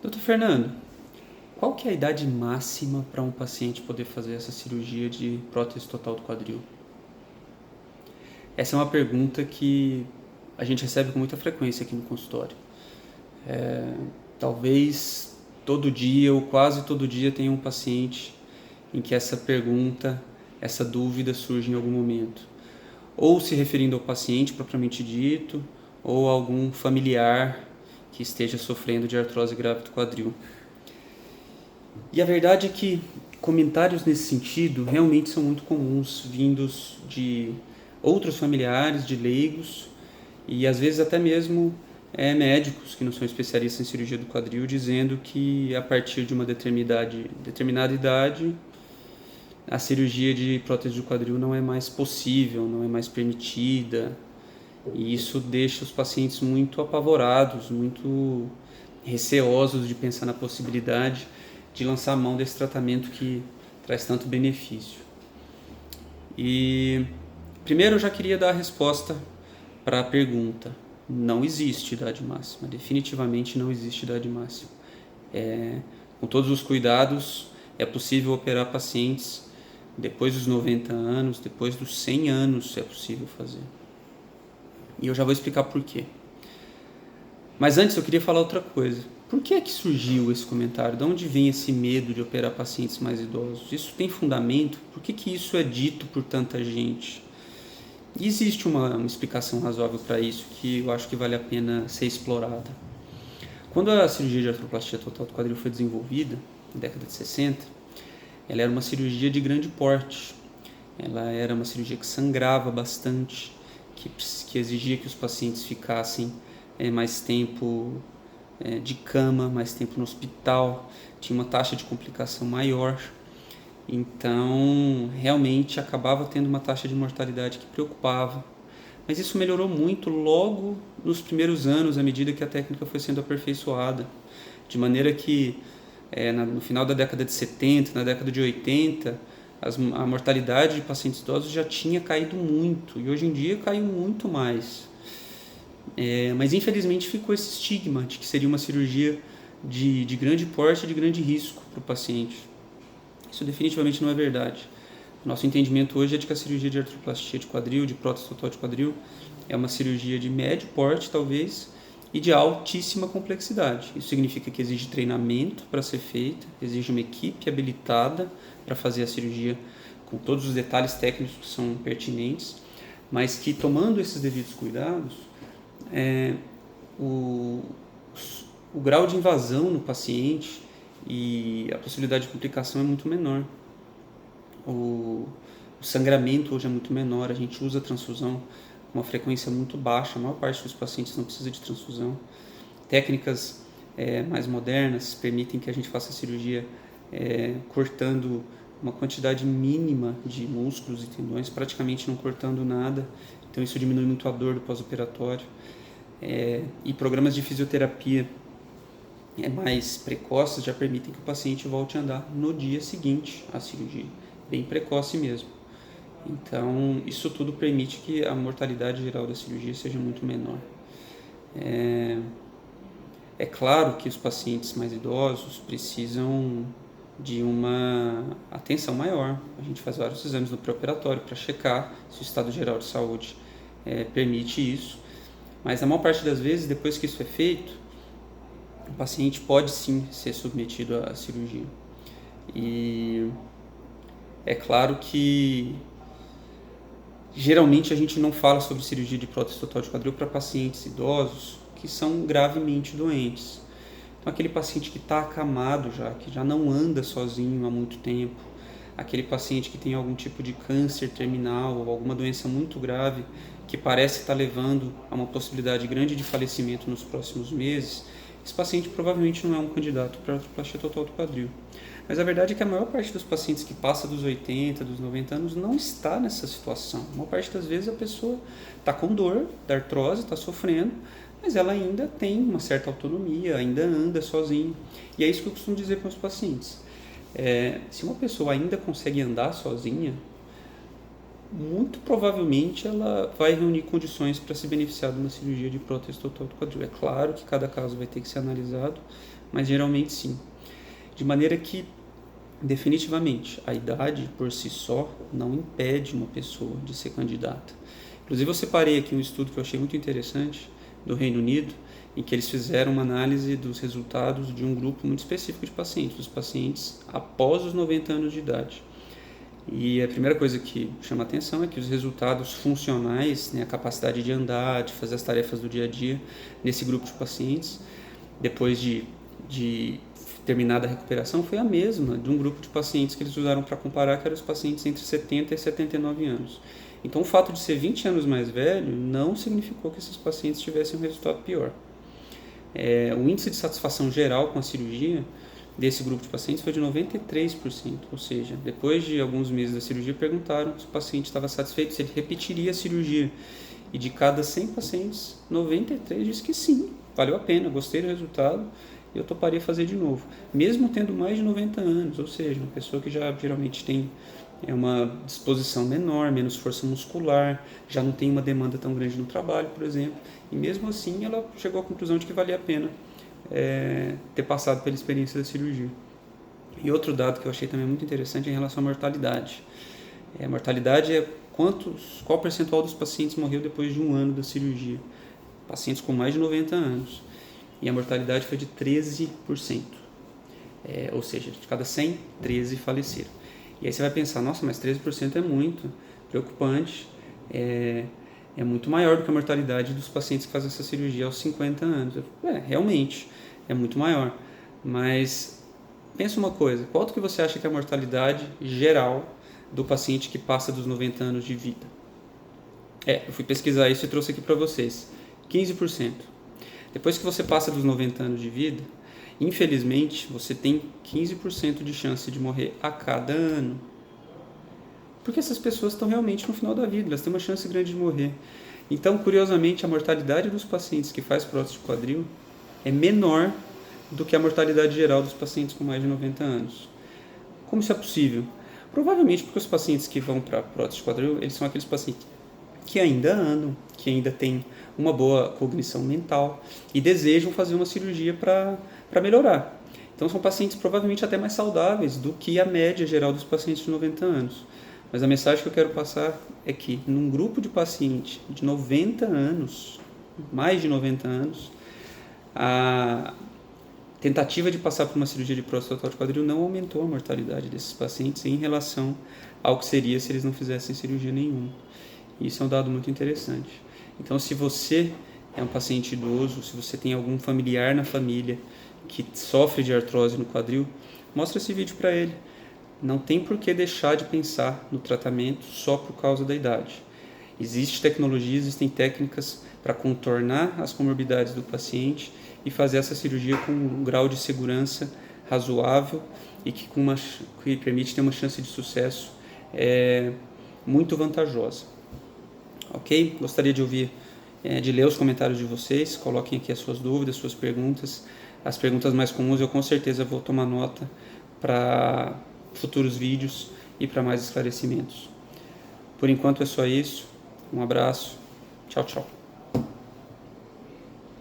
Doutor Fernando, qual que é a idade máxima para um paciente poder fazer essa cirurgia de prótese total do quadril? Essa é uma pergunta que a gente recebe com muita frequência aqui no consultório. Talvez todo dia ou quase todo dia tenha um paciente em que essa pergunta, essa dúvida surge em algum momento. Ou se referindo ao paciente propriamente dito, ou a algum familiar que esteja sofrendo de artrose grave do quadril. E a verdade é que comentários nesse sentido realmente são muito comuns, vindos de outros familiares, de leigos e às vezes até mesmo médicos que não são especialistas em cirurgia do quadril, dizendo que a partir de uma determinada idade a cirurgia de prótese do quadril não é mais possível, não é mais permitida, e isso deixa os pacientes muito apavorados, muito receosos de pensar na possibilidade de lançar a mão desse tratamento que traz tanto benefício. E primeiro eu já queria dar a resposta para a pergunta. Não existe idade máxima, definitivamente não existe idade máxima. Com todos os cuidados, é possível operar pacientes depois dos 90 anos, depois dos 100 anos é possível fazer. E eu já vou explicar por quê. Mas antes eu queria falar outra coisa. Por que é que surgiu esse comentário? De onde vem esse medo de operar pacientes mais idosos? Isso tem fundamento? Por que isso é dito por tanta gente? E existe uma explicação razoável para isso que eu acho que vale a pena ser explorada. Quando a cirurgia de artroplastia total do quadril foi desenvolvida, na década de 60, ela era uma cirurgia de grande porte. Ela era uma cirurgia que sangrava bastante, que exigia que os pacientes ficassem mais tempo de cama, mais tempo no hospital, tinha uma taxa de complicação maior. Então, realmente acabava tendo uma taxa de mortalidade que preocupava. Mas isso melhorou muito logo nos primeiros anos, à medida que a técnica foi sendo aperfeiçoada. De maneira que, no final da década de 70, na década de 80, a mortalidade de pacientes idosos já tinha caído muito. E hoje em dia caiu muito mais. Mas infelizmente ficou esse estigma de que seria uma cirurgia de grande porte e de grande risco para o paciente. Isso definitivamente não é verdade. Nosso entendimento hoje é de que a cirurgia de artroplastia de quadril, de prótese total de quadril, é uma cirurgia de médio porte, talvez, e de altíssima complexidade. Isso significa que exige treinamento para ser feita, exige uma equipe habilitada para fazer a cirurgia com todos os detalhes técnicos que são pertinentes, mas que, tomando esses devidos cuidados, o grau de invasão no paciente e a possibilidade de complicação é muito menor. O sangramento hoje é muito menor, a gente usa transfusão com uma frequência muito baixa, a maior parte dos pacientes não precisa de transfusão. Técnicas mais modernas permitem que a gente faça a cirurgia cortando uma quantidade mínima de músculos e tendões, praticamente não cortando nada, então isso diminui muito a dor do pós-operatório. E programas de fisioterapia mais precoces já permitem que o paciente volte a andar no dia seguinte à cirurgia, bem precoce mesmo. Então, isso tudo permite que a mortalidade geral da cirurgia seja muito menor. É claro que os pacientes mais idosos precisam de uma atenção maior. A gente faz vários exames no pré-operatório para checar se o estado geral de saúde permite isso. Mas na maior parte das vezes, depois que isso é feito, o paciente pode sim ser submetido à cirurgia. E é claro que geralmente a gente não fala sobre cirurgia de prótese total de quadril para pacientes idosos que são gravemente doentes. Então aquele paciente que está acamado já, que já não anda sozinho há muito tempo, aquele paciente que tem algum tipo de câncer terminal ou alguma doença muito grave que parece estar levando a uma possibilidade grande de falecimento nos próximos meses, esse paciente provavelmente não é um candidato para artroplastia total do quadril. Mas a verdade é que a maior parte dos pacientes que passa dos 80, dos 90 anos não está nessa situação. A maior parte das vezes a pessoa está com dor da artrose, está sofrendo, mas ela ainda tem uma certa autonomia, ainda anda sozinho. E é isso que eu costumo dizer para os pacientes. Se uma pessoa ainda consegue andar sozinha, muito provavelmente ela vai reunir condições para se beneficiar de uma cirurgia de prótese total do quadril. É claro que cada caso vai ter que ser analisado, mas geralmente sim. De maneira que, definitivamente, a idade por si só não impede uma pessoa de ser candidata. Inclusive eu separei aqui um estudo que eu achei muito interessante do Reino Unido, em que eles fizeram uma análise dos resultados de um grupo muito específico de pacientes, os pacientes após os 90 anos de idade. E a primeira coisa que chama a atenção é que os resultados funcionais, né, a capacidade de andar, de fazer as tarefas do dia a dia nesse grupo de pacientes, depois de terminada a recuperação, foi a mesma de um grupo de pacientes que eles usaram para comparar, que eram os pacientes entre 70 e 79 anos. Então, o fato de ser 20 anos mais velho não significou que esses pacientes tivessem um resultado pior. O índice de satisfação geral com a cirurgia desse grupo de pacientes foi de 93%, ou seja, depois de alguns meses da cirurgia, perguntaram se o paciente estava satisfeito, se ele repetiria a cirurgia. E de cada 100 pacientes, 93 disse que sim, valeu a pena, gostei do resultado e eu toparia fazer de novo. Mesmo tendo mais de 90 anos, ou seja, uma pessoa que já geralmente tem uma disposição menor, menos força muscular, já não tem uma demanda tão grande no trabalho, por exemplo. E mesmo assim ela chegou à conclusão de que valia a pena ter passado pela experiência da cirurgia. E outro dado que eu achei também muito interessante é em relação à mortalidade. A mortalidade é qual percentual dos pacientes morreu depois de um ano da cirurgia. Pacientes com mais de 90 anos. E a mortalidade foi de 13%. Ou seja, de cada 100, 13 faleceram. E aí você vai pensar, nossa, mas 13% é muito preocupante. É muito maior do que a mortalidade dos pacientes que fazem essa cirurgia aos 50 anos. Realmente, é muito maior. Mas pensa uma coisa, quanto que você acha que é a mortalidade geral do paciente que passa dos 90 anos de vida? Eu fui pesquisar isso e trouxe aqui para vocês. 15%. Depois que você passa dos 90 anos de vida, infelizmente, você tem 15% de chance de morrer a cada ano. Porque essas pessoas estão realmente no final da vida, elas têm uma chance grande de morrer. Então, curiosamente, a mortalidade dos pacientes que faz prótese de quadril é menor do que a mortalidade geral dos pacientes com mais de 90 anos. Como isso é possível? Provavelmente porque os pacientes que vão para prótese de quadril, eles são aqueles pacientes que ainda andam, que ainda têm uma boa cognição mental e desejam fazer uma cirurgia para melhorar. Então são pacientes provavelmente até mais saudáveis do que a média geral dos pacientes de 90 anos. Mas a mensagem que eu quero passar é que num grupo de pacientes de 90 anos, mais de 90 anos, a tentativa de passar por uma cirurgia de prótese total de quadril não aumentou a mortalidade desses pacientes em relação ao que seria se eles não fizessem cirurgia nenhuma. Isso é um dado muito interessante. Então, se você é um paciente idoso, se você tem algum familiar na família que sofre de artrose no quadril, mostra esse vídeo para ele. Não tem por que deixar de pensar no tratamento só por causa da idade. Existe tecnologia, existem técnicas para contornar as comorbidades do paciente e fazer essa cirurgia com um grau de segurança razoável e que permite ter uma chance de sucesso muito vantajosa. Ok? Gostaria de ouvir, de ler os comentários de vocês. Coloquem aqui as suas dúvidas, suas perguntas. As perguntas mais comuns eu com certeza vou tomar nota para futuros vídeos e para mais esclarecimentos. Por enquanto é só isso. Um abraço. Tchau, tchau.